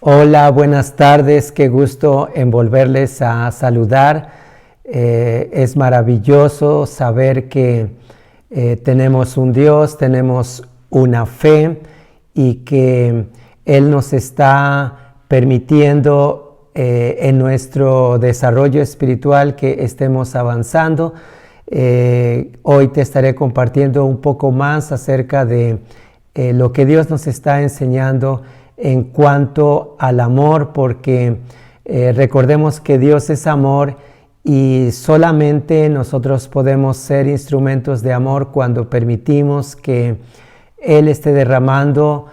Hola, buenas tardes, qué gusto en volverles a saludar. Es maravilloso saber que tenemos un Dios, tenemos una fe y que Él nos está permitiendo en nuestro desarrollo espiritual que estemos avanzando. Hoy te estaré compartiendo un poco más acerca de lo que Dios nos está enseñando en cuanto al amor, porque recordemos que Dios es amor y solamente nosotros podemos ser instrumentos de amor cuando permitimos que Él esté derramando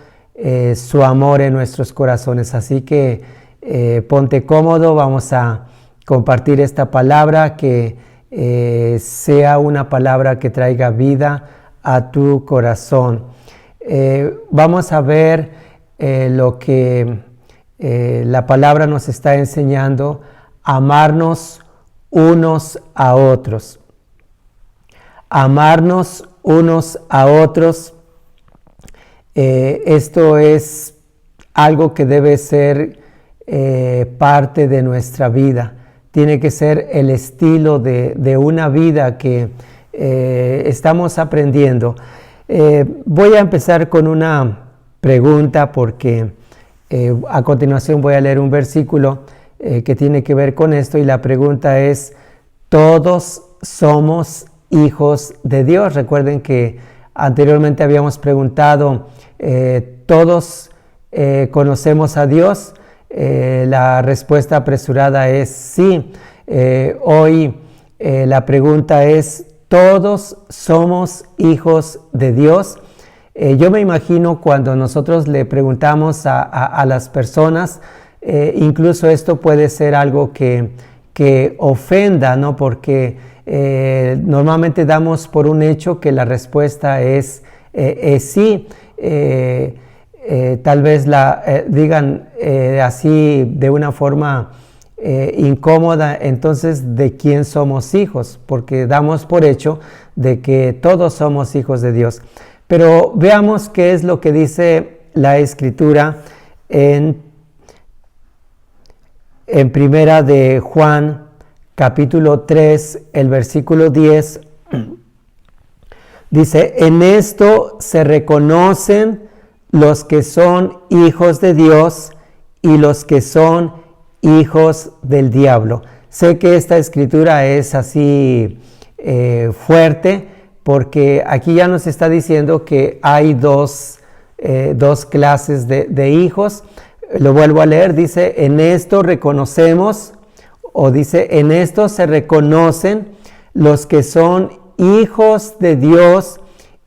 su amor en nuestros corazones. Así que ponte cómodo, vamos a compartir esta palabra, que sea una palabra que traiga vida a tu corazón. Vamos a ver lo que la palabra nos está enseñando: amarnos unos a otros. Amarnos unos a otros. Esto es algo que debe ser parte de nuestra vida. Tiene que ser el estilo de una vida que estamos aprendiendo. Voy a empezar con una pregunta, porque a continuación voy a leer un versículo que tiene que ver con esto, y la pregunta es: ¿todos somos hijos de Dios? Recuerden que anteriormente habíamos preguntado, ¿todos conocemos a Dios? La respuesta apresurada es sí. Hoy la pregunta es: ¿todos somos hijos de Dios? Yo me imagino cuando nosotros le preguntamos a las personas, incluso esto puede ser algo que ofenda, ¿no? Porque normalmente damos por un hecho que la respuesta es sí. Tal vez digan así de una forma incómoda: entonces, ¿de quién somos hijos? Porque damos por hecho de que todos somos hijos de Dios. Pero veamos qué es lo que dice la Escritura en Primera de Juan, capítulo 3, el versículo 10. Dice: en esto se reconocen los que son hijos de Dios y los que son hijos del diablo. Sé que esta escritura es así fuerte, porque aquí ya nos está diciendo que hay dos clases de hijos. Lo vuelvo a leer, dice: en esto reconocemos, o dice: en esto se reconocen los que son hijos de Dios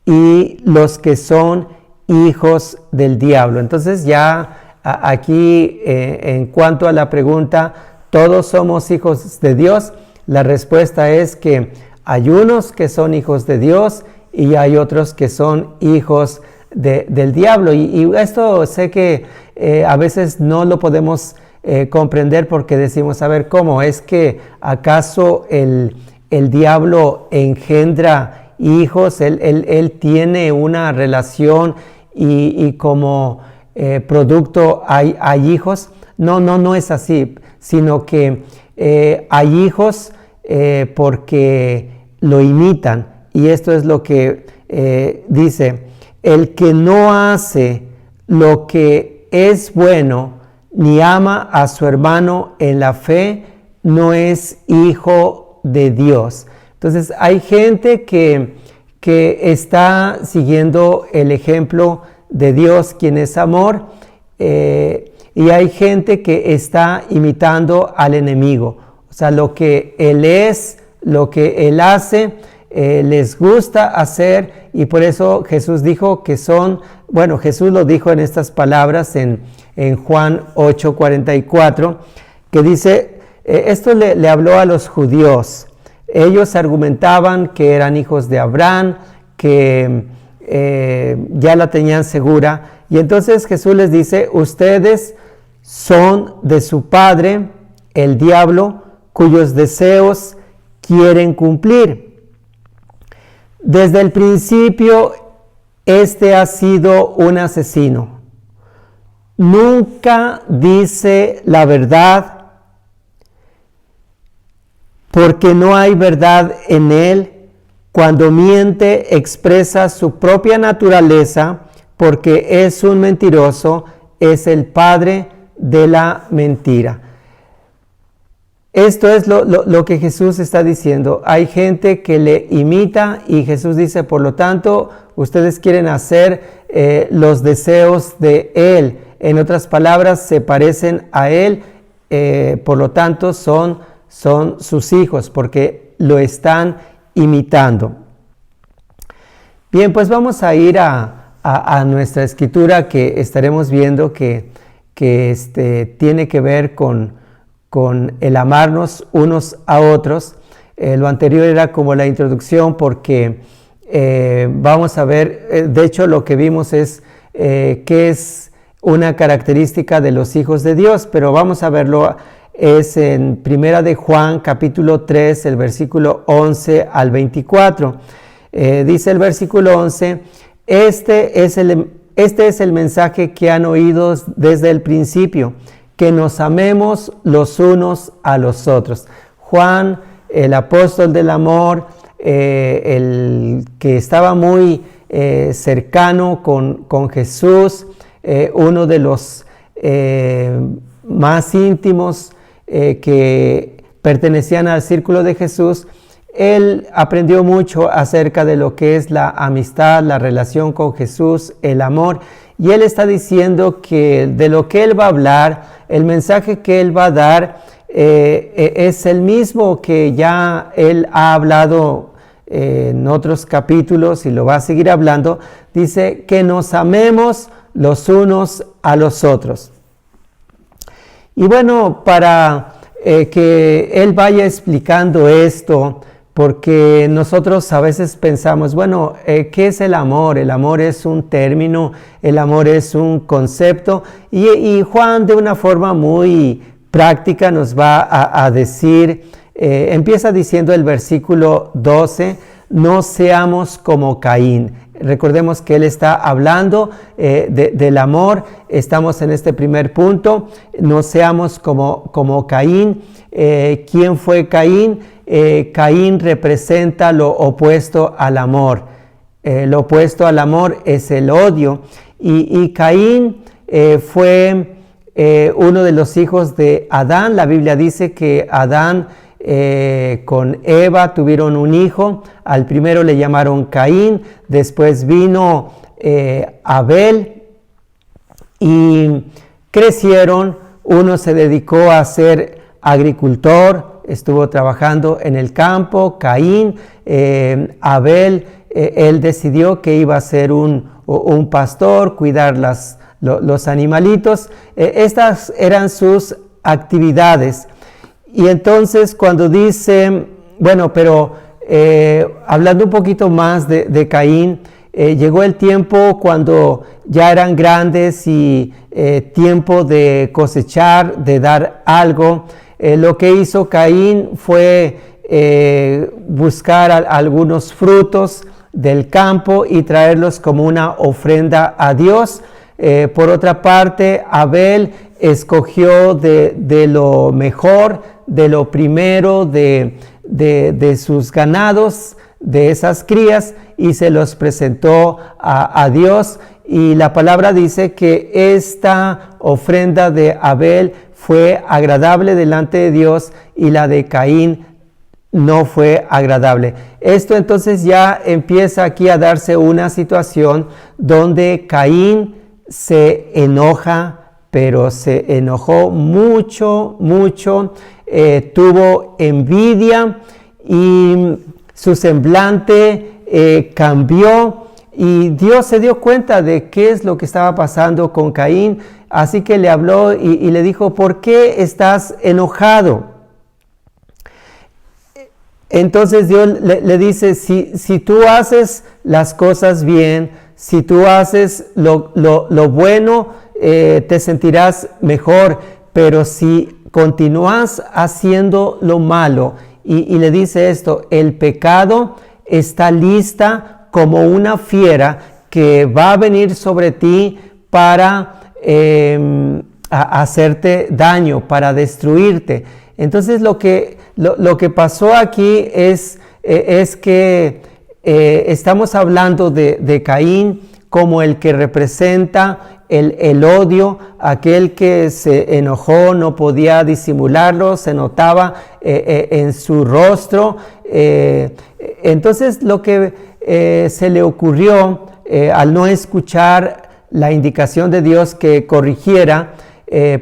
y los que son hijos del diablo. Entonces ya aquí en cuanto a la pregunta, ¿todos somos hijos de Dios? La respuesta es que hay unos que son hijos de Dios y hay otros que son hijos del diablo. Y esto sé que a veces no lo podemos comprender, porque decimos: a ver, ¿cómo? ¿Es que acaso el diablo engendra hijos? ¿Él tiene una relación y como producto hay hijos? No es así, sino que hay hijos porque lo imitan. Y esto es lo que dice: el que no hace lo que es bueno ni ama a su hermano en la fe no es hijo de Dios. Entonces hay gente que está siguiendo el ejemplo de Dios, quien es amor, y hay gente que está imitando al enemigo. O sea, lo que él es, lo que él hace, les gusta hacer, y por eso Jesús dijo que son, Jesús lo dijo en estas palabras en Juan 8:44, que dice, esto le habló a los judíos. Ellos argumentaban que eran hijos de Abraham, que ya la tenían segura, y entonces Jesús les dice: ustedes son de su padre, el diablo, cuyos deseos quieren cumplir. Desde el principio, este ha sido un asesino. nunca dice la verdad, porque no hay verdad en él. Cuando miente, expresa su propia naturaleza, porque es un mentiroso, es el padre de la mentira. Esto es lo que Jesús está diciendo. Hay gente que le imita y Jesús dice, por lo tanto, ustedes quieren hacer los deseos de Él. En otras palabras, se parecen a Él, por lo tanto, son sus hijos, porque lo están imitando. Bien, pues vamos a ir a nuestra escritura que estaremos viendo que tiene que ver con el amarnos unos a otros. Lo anterior era como la introducción porque vamos a ver, de hecho lo que vimos es que es una característica de los hijos de Dios, pero vamos a verlo, es en Primera de Juan capítulo 3, el versículo 11 al 24. Dice el versículo 11, este es el mensaje que han oído desde el principio, que nos amemos los unos a los otros. Juan, el apóstol del amor, el que estaba muy cercano con Jesús, uno de los más íntimos que pertenecían al círculo de Jesús, él aprendió mucho acerca de lo que es la amistad, la relación con Jesús, el amor, y él está diciendo que de lo que él va a hablar, el mensaje que él va a dar es el mismo que ya él ha hablado en otros capítulos y lo va a seguir hablando. Dice que nos amemos los unos a los otros. Y bueno, para que él vaya explicando esto, porque nosotros a veces pensamos, bueno, ¿qué es el amor? El amor es un término, el amor es un concepto, y Juan de una forma muy práctica nos va a decir, empieza diciendo el versículo 12, no seamos como Caín. Recordemos que él está hablando del amor, estamos en este primer punto, no seamos como Caín. ¿Quién fue Caín? Caín representa lo opuesto al amor. Lo opuesto al amor es el odio. Y Caín fue uno de los hijos de Adán. La Biblia dice que Adán con Eva tuvieron un hijo. Al primero le llamaron Caín, después vino Abel y crecieron. Uno se dedicó a ser agricultor, estuvo trabajando en el campo. Caín, Abel, él decidió que iba a ser un pastor, cuidar los animalitos. Estas eran sus actividades. Y entonces cuando dice, bueno, pero hablando un poquito más de Caín, llegó el tiempo cuando ya eran grandes y tiempo de cosechar, de dar algo. Lo que hizo Caín fue buscar algunos frutos del campo y traerlos como una ofrenda a Dios. Por otra parte, Abel escogió de lo mejor, de lo primero, de sus ganados, de esas crías, y se los presentó a Dios. Y la palabra dice que esta ofrenda de Abel fue agradable delante de Dios y la de Caín no fue agradable. Esto entonces ya empieza aquí a darse una situación donde Caín se enoja, pero se enojó mucho, tuvo envidia y su semblante cambió, y Dios se dio cuenta de qué es lo que estaba pasando con Caín, así que le habló y le dijo, ¿por qué estás enojado? Entonces Dios le dice, si tú haces las cosas bien, si tú haces lo bueno, te sentirás mejor, pero si continúas haciendo lo malo, y le dice esto, el pecado está lista como una fiera que va a venir sobre ti para a hacerte daño, para destruirte. Entonces lo que pasó aquí es que estamos hablando de Caín como el que representa el odio, aquel que se enojó, no podía disimularlo, se notaba en su rostro. Entonces lo que se le ocurrió al no escuchar la indicación de Dios que corrigiera,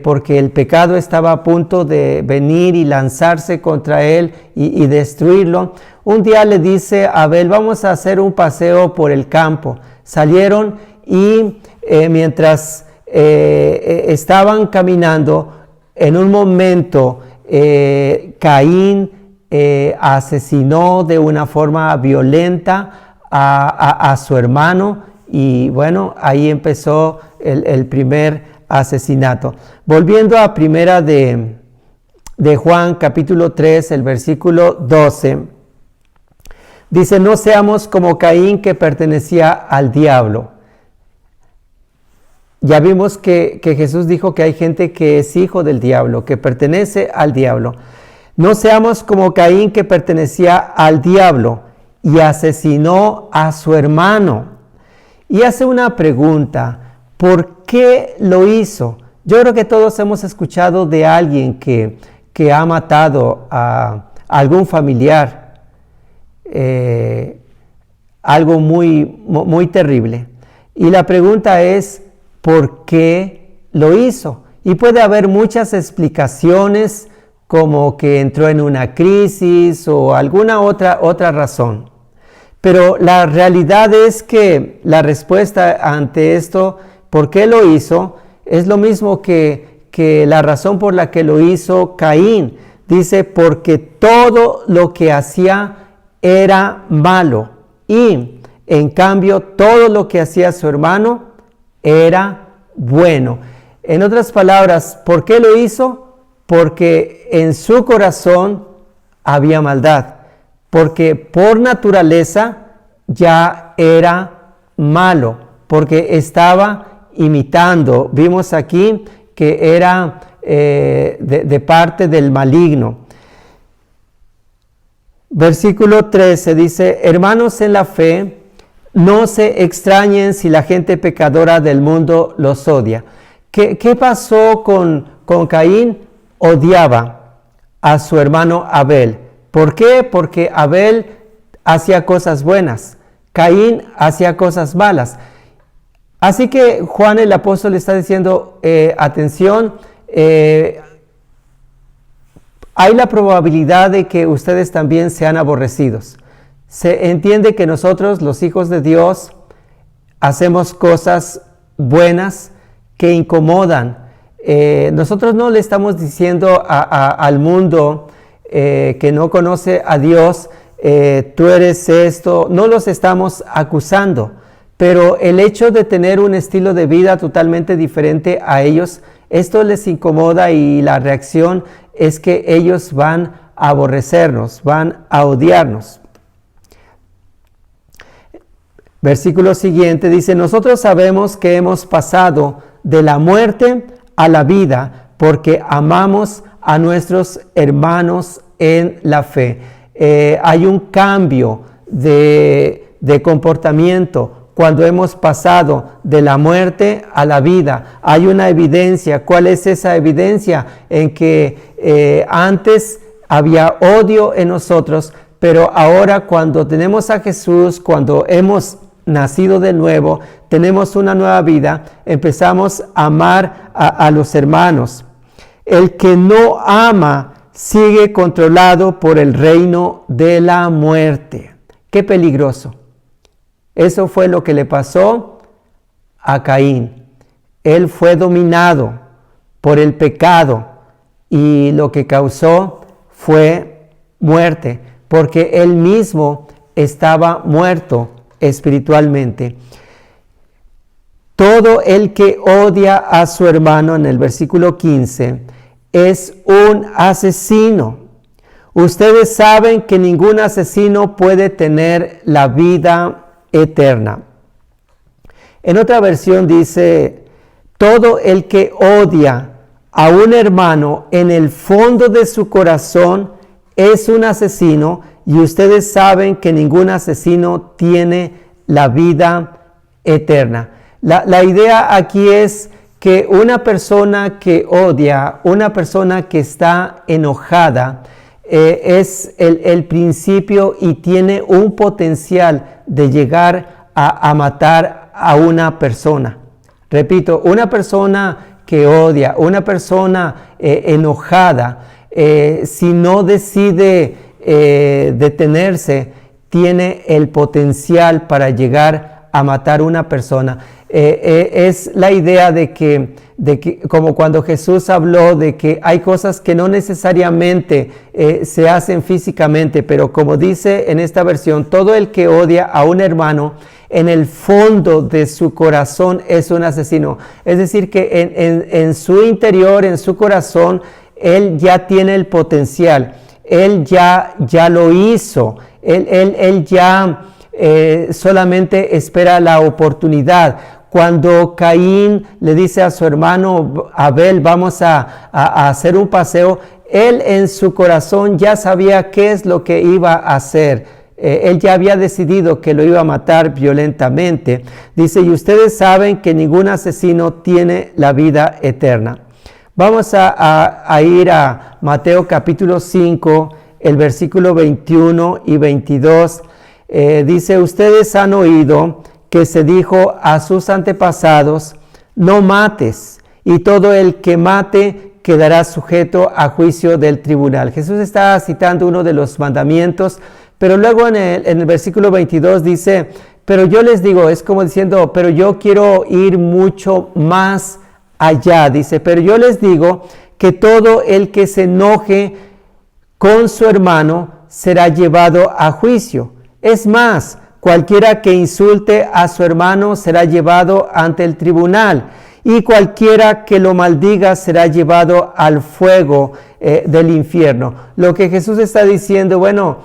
porque el pecado estaba a punto de venir y lanzarse contra él y destruirlo, un día le dice a Abel: vamos a hacer un paseo por el campo. Salieron y mientras estaban caminando, en un momento Caín asesinó de una forma violenta a su hermano, y bueno, ahí empezó el primer asesinato. Volviendo a primera de Juan capítulo 3, el versículo 12, dice: no seamos como Caín, que pertenecía al diablo. Ya vimos que Jesús dijo que hay gente que es hijo del diablo, que pertenece al diablo. No seamos como Caín, que pertenecía al diablo y asesinó a su hermano. Y hace una pregunta: ¿por qué lo hizo? Yo creo que todos hemos escuchado de alguien que ha matado a algún familiar, algo muy terrible. Y la pregunta es: ¿por qué lo hizo? Y puede haber muchas explicaciones, como que entró en una crisis o alguna otra razón. Pero la realidad es que la respuesta ante esto, ¿por qué lo hizo?, es lo mismo que la razón por la que lo hizo Caín. Dice: porque todo lo que hacía era malo, y en cambio todo lo que hacía su hermano era bueno. En otras palabras, ¿por qué lo hizo? Porque en su corazón había maldad, porque por naturaleza ya era malo, porque estaba imitando. Vimos aquí que era de parte del maligno. Versículo 13 dice: hermanos en la fe, no se extrañen si la gente pecadora del mundo los odia. ¿Qué pasó con Caín? Odiaba a su hermano Abel. ¿Por qué? Porque Abel hacía cosas buenas, Caín hacía cosas malas. Así que Juan el apóstol está diciendo: atención, hay la probabilidad de que ustedes también sean aborrecidos. Se entiende que nosotros, los hijos de Dios, hacemos cosas buenas que incomodan. Nosotros no le estamos diciendo al mundo que no conoce a Dios: tú eres esto. No los estamos acusando, pero el hecho de tener un estilo de vida totalmente diferente a ellos, esto les incomoda, y la reacción es que ellos van a aborrecernos, van a odiarnos. Versículo siguiente dice: nosotros sabemos que hemos pasado de la muerte a la vida, porque amamos a nuestros hermanos en la fe. Hay un cambio de comportamiento cuando hemos pasado de la muerte a la vida. Hay una evidencia. ¿Cuál es esa evidencia? En que antes había odio en nosotros, pero ahora, cuando tenemos a Jesús, cuando hemos nacido de nuevo, tenemos una nueva vida, empezamos a amar a los hermanos. El que no ama sigue controlado por el reino de la muerte. ¡Qué peligroso! Eso fue lo que le pasó a Caín. Él fue dominado por el pecado, y lo que causó fue muerte, porque él mismo estaba muerto espiritualmente. Todo el que odia a su hermano, en el versículo 15, es un asesino. Ustedes saben que ningún asesino puede tener la vida eterna. En otra versión dice: Todo el que odia a un hermano en el fondo de su corazón es un asesino, y ustedes saben que ningún asesino tiene la vida eterna. La idea aquí es que una persona que odia, una persona que está enojada, es el principio y tiene un potencial de llegar a matar a una persona. Repito, una persona que odia, una persona enojada, si no decide detenerse, tiene el potencial para llegar a matar a una persona. Es la idea de que como cuando Jesús habló de que hay cosas que no necesariamente se hacen físicamente, pero como dice en esta versión, todo el que odia a un hermano en el fondo de su corazón es un asesino. Es decir, que en su interior, en su corazón, él ya tiene el potencial, él ya lo hizo, él ya solamente espera la oportunidad. Cuando Caín le dice a su hermano Abel, vamos a hacer un paseo, él en su corazón ya sabía qué es lo que iba a hacer. Él ya había decidido que lo iba a matar violentamente. Dice, y ustedes saben que ningún asesino tiene la vida eterna. Vamos a ir a Mateo capítulo 5, el versículo 21 y 22. Dice, ustedes han oído que se dijo a sus antepasados, no mates, y todo el que mate quedará sujeto a juicio del tribunal. Jesús está citando uno de los mandamientos, pero luego en el versículo 22 dice, pero yo les digo, es como diciendo, pero yo quiero ir mucho más allá. Dice, pero yo les digo que todo el que se enoje con su hermano será llevado a juicio. Es más, cualquiera que insulte a su hermano será llevado ante el tribunal, y cualquiera que lo maldiga será llevado al fuego del infierno. Lo que Jesús está diciendo, bueno,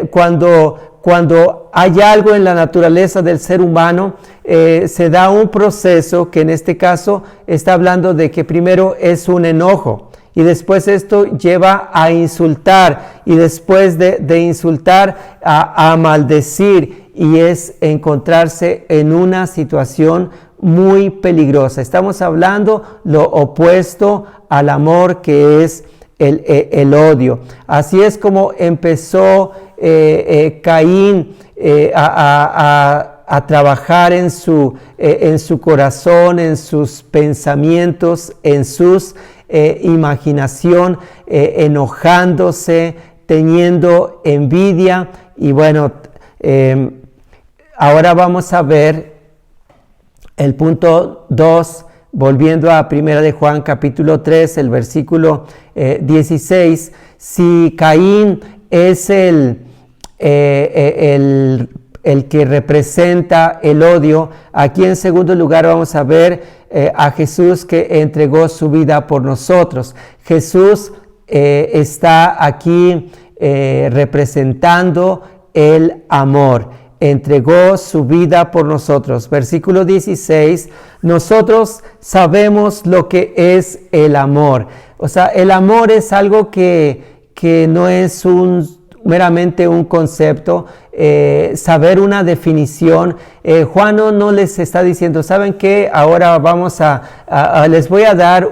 cuando hay algo en la naturaleza del ser humano, se da un proceso que en este caso está hablando de que primero es un enojo, y después esto lleva a insultar, y después de insultar a maldecir, y es encontrarse en una situación muy peligrosa. Estamos hablando lo opuesto al amor, que es el odio. Así es como empezó Caín a trabajar en su corazón, en sus pensamientos, en sus imaginación, enojándose, teniendo envidia. Y bueno, ahora vamos a ver el punto 2, volviendo a 1 de Juan capítulo 3, el versículo 16. Si Caín es el que representa el odio, aquí en segundo lugar vamos a ver a Jesús, que entregó su vida por nosotros. Jesús está aquí representando el amor. Entregó su vida por nosotros. Versículo 16, nosotros sabemos lo que es el amor. O sea, el amor es algo que no es meramente un concepto, saber una definición. Juan no les está diciendo, ¿saben qué? Ahora vamos les voy a dar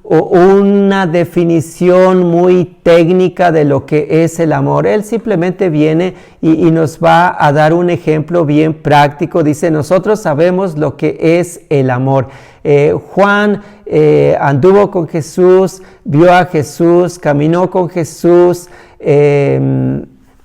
una definición muy técnica de lo que es el amor. Él simplemente viene y nos va a dar un ejemplo bien práctico. Dice, nosotros sabemos lo que es el amor. Juan anduvo con Jesús, vio a Jesús, caminó con Jesús,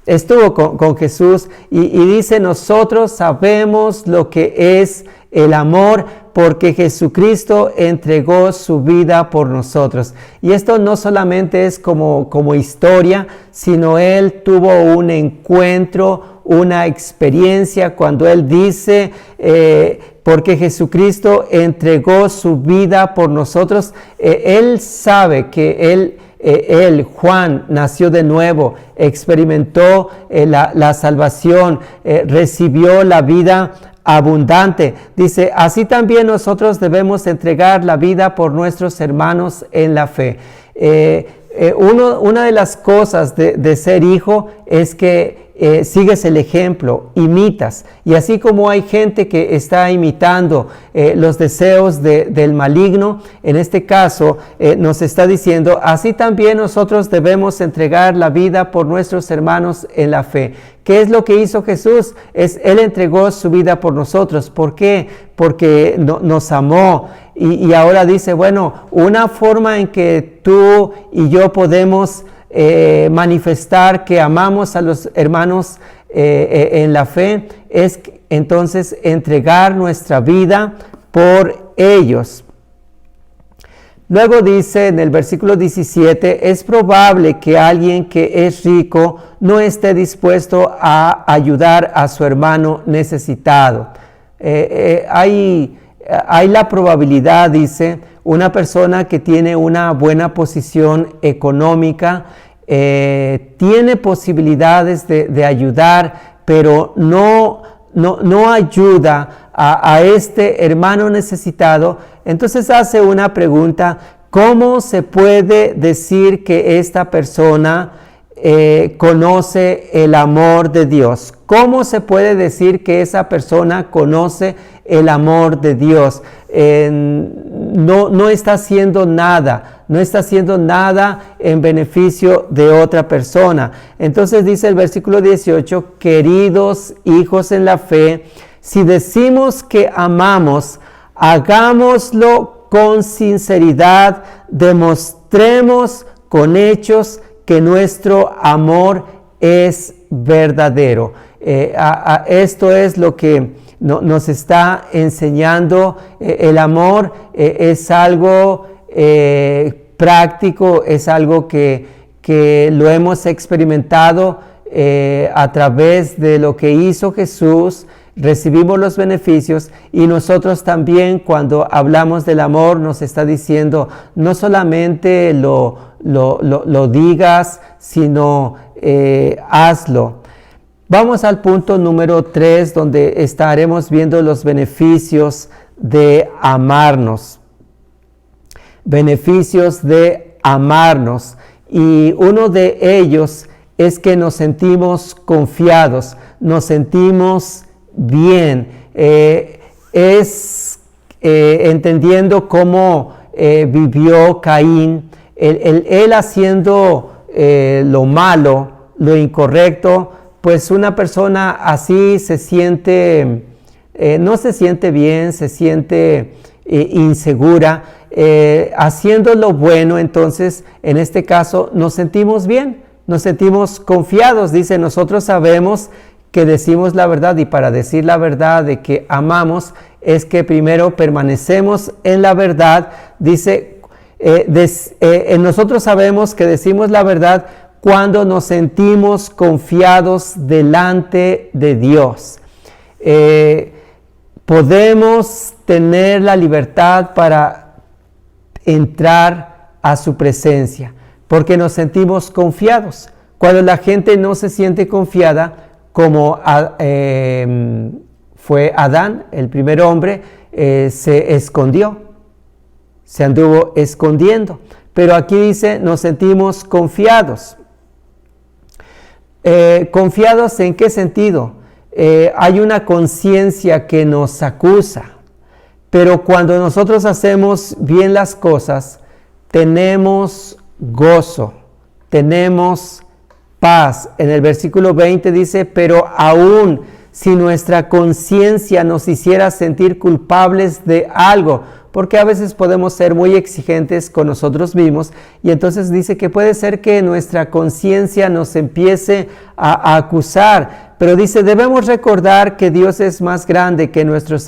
estuvo con Jesús y dice, nosotros sabemos lo que es el amor, porque Jesucristo entregó su vida por nosotros. Y esto no solamente es como historia, sino Él tuvo un encuentro, una experiencia cuando Él dice, porque Jesucristo entregó su vida por nosotros. Él sabe que Él, Juan, nació de nuevo, experimentó la salvación, recibió la vida abundante. Dice, así también nosotros debemos entregar la vida por nuestros hermanos en la fe. Una de las cosas de ser hijo es que sigues el ejemplo, imitas. Y así como hay gente que está imitando los deseos del maligno, en este caso nos está diciendo, así también nosotros debemos entregar la vida por nuestros hermanos en la fe. ¿Qué es lo que hizo Jesús? Él entregó su vida por nosotros. ¿Por qué? Porque nos amó. Y ahora dice, bueno, una forma en que tú y yo podemos manifestar que amamos a los hermanos en la fe es entonces entregar nuestra vida por ellos. Luego dice en el versículo 17, es probable que alguien que es rico no esté dispuesto a ayudar a su hermano necesitado. Hay la probabilidad, dice, una persona que tiene una buena posición económica, tiene posibilidades de ayudar, pero no ayuda a este hermano necesitado. Entonces hace una pregunta, ¿cómo se puede decir que esta persona conoce el amor de Dios? ¿Cómo se puede decir que esa persona conoce el amor de Dios? No está haciendo nada, no está haciendo nada en beneficio de otra persona. Entonces dice el versículo 18, queridos hijos en la fe, si decimos que amamos, hagámoslo con sinceridad, demostremos con hechos que nuestro amor es verdadero. Esto es lo que nos está enseñando. El amor es algo práctico, es algo que lo hemos experimentado a través de lo que hizo Jesús. Recibimos los beneficios y nosotros también cuando hablamos del amor nos está diciendo no solamente lo digas, sino hazlo. Vamos al punto número 3 donde estaremos viendo los beneficios de amarnos. Beneficios de amarnos. Y uno de ellos es que nos sentimos confiados, nos sentimos bien, entendiendo cómo vivió Caín, él haciendo lo malo, lo incorrecto, pues una persona así se siente, no se siente bien, se siente insegura, haciendo lo bueno. Entonces en este caso nos sentimos bien, nos sentimos confiados. Dice, nosotros sabemos que decimos la verdad, y para decir la verdad de que amamos es que primero permanecemos en la verdad. Dice, nosotros sabemos que decimos la verdad cuando nos sentimos confiados delante de Dios. Podemos tener la libertad para entrar a su presencia porque nos sentimos confiados. Cuando la gente no se siente confiada, como fue Adán, el primer hombre, se escondió, se anduvo escondiendo. Pero aquí dice, nos sentimos confiados. ¿Confiados en qué sentido? Hay una conciencia que nos acusa, pero cuando nosotros hacemos bien las cosas, tenemos gozo, tenemos paz. En el versículo 20 dice, pero aún si nuestra conciencia nos hiciera sentir culpables de algo, porque a veces podemos ser muy exigentes con nosotros mismos, y entonces dice que puede ser que nuestra conciencia nos empiece a acusar, pero dice, debemos recordar que Dios es más grande que nuestros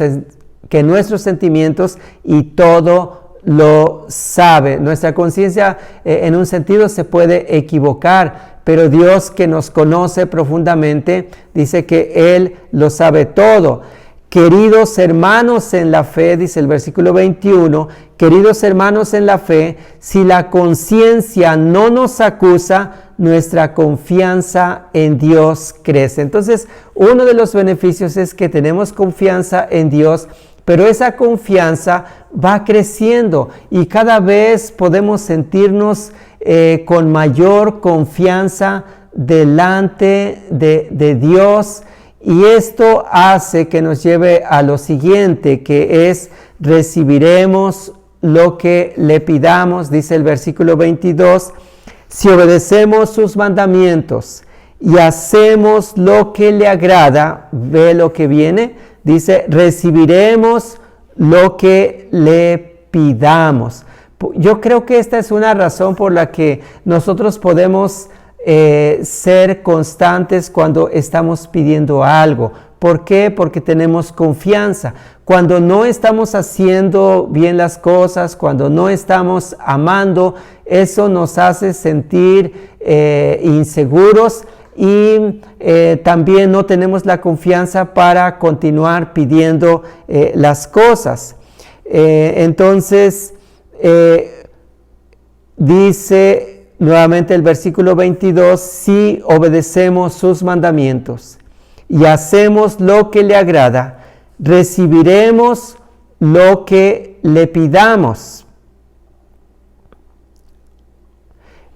sentimientos y todo lo sabe. Nuestra conciencia en un sentido se puede equivocar, pero Dios, que nos conoce profundamente, dice que Él lo sabe todo. Queridos hermanos en la fe, dice el versículo 21, queridos hermanos en la fe, si la conciencia no nos acusa, nuestra confianza en Dios crece. Entonces, uno de los beneficios es que tenemos confianza en Dios, pero esa confianza va creciendo y cada vez podemos sentirnos con mayor confianza delante de Dios, y esto hace que nos lleve a lo siguiente, que es: recibiremos lo que le pidamos. Dice el versículo 22, si obedecemos sus mandamientos y hacemos lo que le agrada, ve lo que viene, dice, recibiremos lo que le pidamos. Yo creo que esta es una razón por la que nosotros podemos ser constantes cuando estamos pidiendo algo. ¿Por qué? Porque tenemos confianza. Cuando no estamos haciendo bien las cosas, cuando no estamos amando, eso nos hace sentir inseguros y también no tenemos la confianza para continuar pidiendo las cosas. Entonces, dice nuevamente el versículo 22, si obedecemos sus mandamientos y hacemos lo que le agrada, recibiremos lo que le pidamos.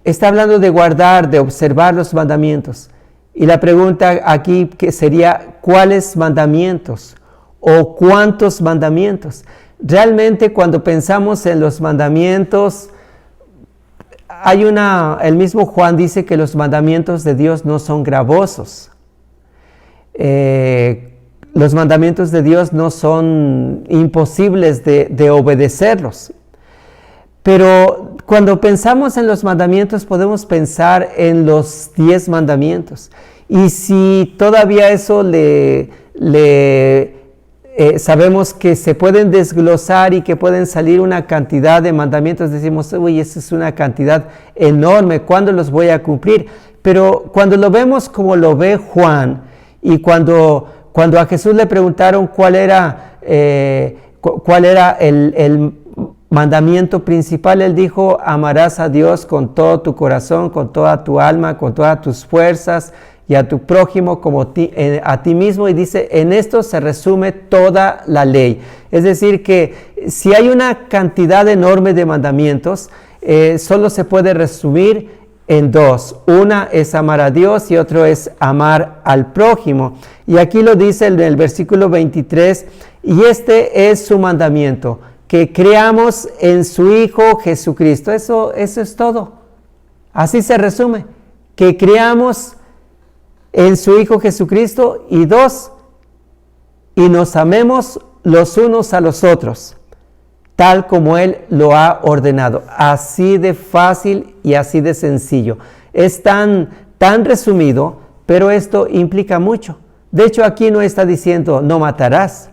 Está hablando de guardar, de observar los mandamientos. Y la pregunta aquí que sería, ¿cuáles mandamientos? ¿O cuántos mandamientos? Realmente cuando pensamos en los mandamientos, el mismo Juan dice que los mandamientos de Dios no son gravosos. Los mandamientos de Dios no son imposibles de obedecerlos. Pero cuando pensamos en los mandamientos podemos pensar en los 10 mandamientos. Y si todavía eso sabemos que se pueden desglosar y que pueden salir una cantidad de mandamientos, decimos, uy, esa es una cantidad enorme, ¿cuándo los voy a cumplir? Pero cuando lo vemos como lo ve Juan, y cuando a Jesús le preguntaron cuál era el mandamiento principal, él dijo, amarás a Dios con todo tu corazón, con toda tu alma, con todas tus fuerzas, y a tu prójimo como a ti mismo, y dice, en esto se resume toda la ley. Es decir, que si hay una cantidad enorme de mandamientos, solo se puede resumir en 2. Una es amar a Dios y otro es amar al prójimo. Y aquí lo dice en el versículo 23, y este es su mandamiento, que creamos en su Hijo Jesucristo. Eso es todo. Así se resume, que creamos en su Hijo Jesucristo, y 2, y nos amemos los unos a los otros, tal como Él lo ha ordenado. Así de fácil y así de sencillo. Es tan resumido, pero esto implica mucho. De hecho, aquí no está diciendo no matarás,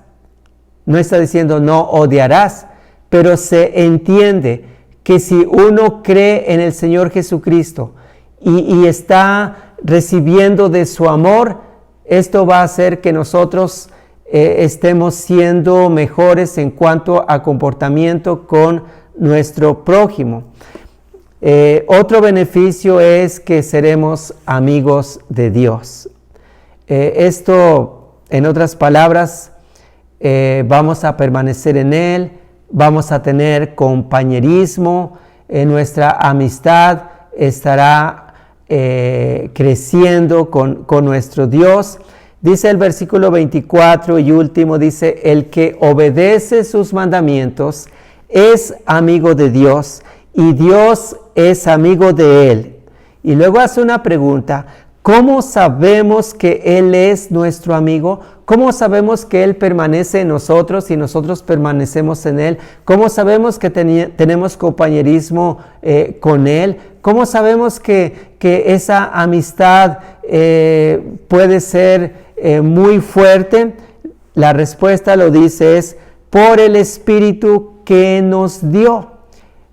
no está diciendo no odiarás, pero se entiende que si uno cree en el Señor Jesucristo y está recibiendo de su amor, esto va a hacer que nosotros estemos siendo mejores en cuanto a comportamiento con nuestro prójimo. Otro beneficio es que seremos amigos de Dios. Esto, en otras palabras, vamos a permanecer en Él, vamos a tener compañerismo, nuestra amistad estará creciendo con nuestro Dios. Dice el versículo 24 y último, dice, el que obedece sus mandamientos es amigo de Dios y Dios es amigo de él. Y luego hace una pregunta, ¿cómo sabemos que Él es nuestro amigo? ¿Cómo sabemos que Él permanece en nosotros y nosotros permanecemos en Él? ¿Cómo sabemos que tenemos compañerismo con Él? ¿Cómo sabemos que esa amistad puede ser muy fuerte? La respuesta lo dice es por el Espíritu que nos dio.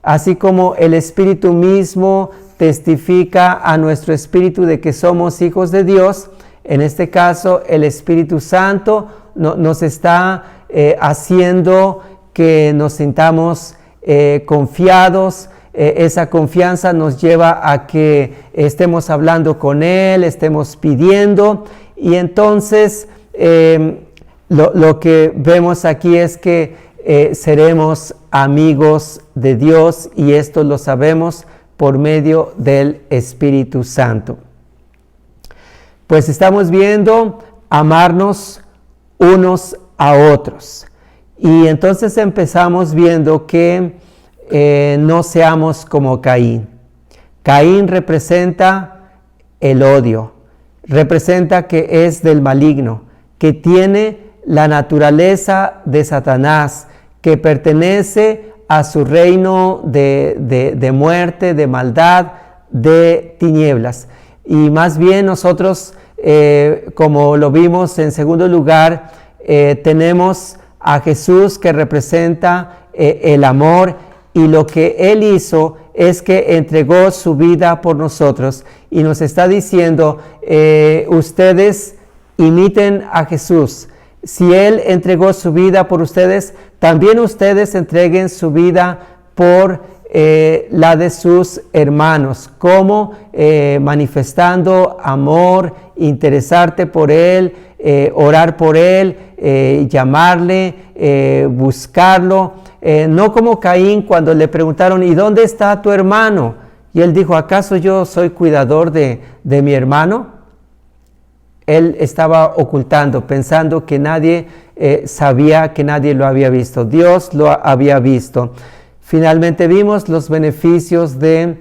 Así como el Espíritu mismo testifica a nuestro espíritu de que somos hijos de Dios, en este caso el Espíritu Santo nos está haciendo que nos sintamos confiados, esa confianza nos lleva a que estemos hablando con Él, estemos pidiendo, y entonces lo que vemos aquí es que seremos amigos de Dios, y esto lo sabemos por medio del Espíritu Santo. Pues estamos viendo amarnos unos a otros. Y entonces empezamos viendo que no seamos como Caín. Caín representa el odio, representa que es del maligno, que tiene la naturaleza de Satanás, que pertenece a su reino de muerte, de maldad, de tinieblas. Y más bien nosotros, como lo vimos en segundo lugar, tenemos a Jesús, que representa el amor, y lo que Él hizo es que entregó su vida por nosotros, y nos está diciendo, ustedes imiten a Jesús. Si Él entregó su vida por ustedes, también ustedes entreguen su vida por la de sus hermanos. ¿Cómo? Manifestando amor, interesarte por Él, orar por Él, llamarle, buscarlo. No como Caín, cuando le preguntaron, ¿y dónde está tu hermano? Y él dijo, ¿acaso yo soy cuidador de mi hermano? Él estaba ocultando, pensando que nadie sabía, que nadie lo había visto. Dios lo había visto. Finalmente vimos los beneficios de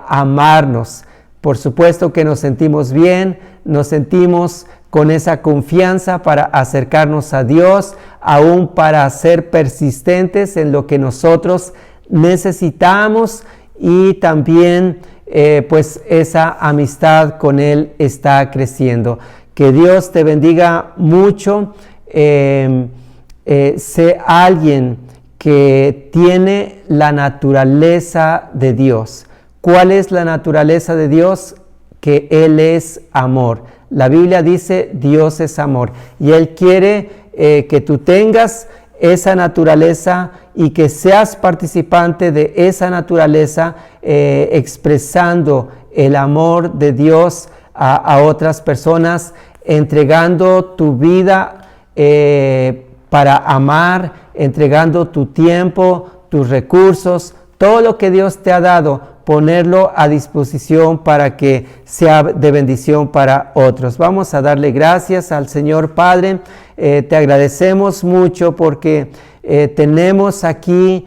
amarnos. Por supuesto que nos sentimos bien, nos sentimos con esa confianza para acercarnos a Dios, aún para ser persistentes en lo que nosotros necesitamos, y también pues esa amistad con Él está creciendo. Que Dios te bendiga mucho. Sé alguien que tiene la naturaleza de Dios. ¿Cuál es la naturaleza de Dios? Que Él es amor. La Biblia dice, Dios es amor, y Él quiere que tú tengas esa naturaleza y que seas participante de esa naturaleza, expresando el amor de Dios a otras personas, entregando tu vida para amar, entregando tu tiempo, tus recursos, todo lo que Dios te ha dado, ponerlo a disposición para que sea de bendición para otros. Vamos a darle gracias al Señor Padre. Te agradecemos mucho porque tenemos aquí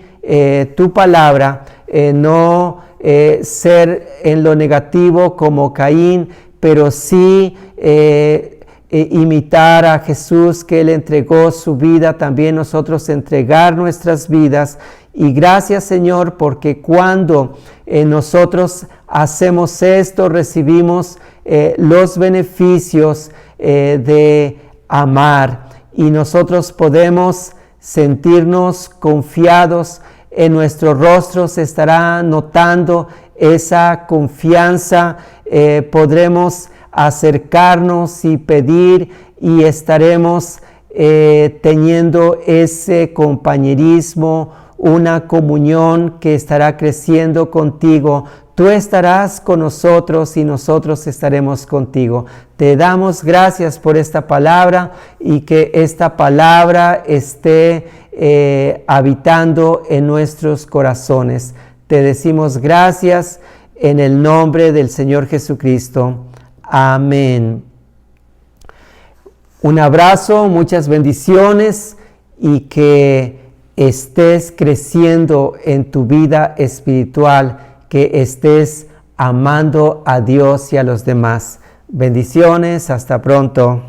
tu palabra, no ser en lo negativo como Caín, pero sí imitar a Jesús, que Él entregó su vida, también nosotros entregar nuestras vidas. Y gracias, Señor, porque cuando nosotros hacemos esto, recibimos los beneficios de amar, y nosotros podemos sentirnos confiados. En nuestro rostro se estará notando esa confianza, podremos acercarnos y pedir, y estaremos teniendo ese compañerismo, una comunión que estará creciendo contigo. Tú estarás con nosotros y nosotros estaremos contigo. Te damos gracias por esta palabra, y que esta palabra esté habitando en nuestros corazones. Te decimos gracias en el nombre del Señor Jesucristo. Amén. Un abrazo, muchas bendiciones, y que estés creciendo en tu vida espiritual, que estés amando a Dios y a los demás. Bendiciones, hasta pronto.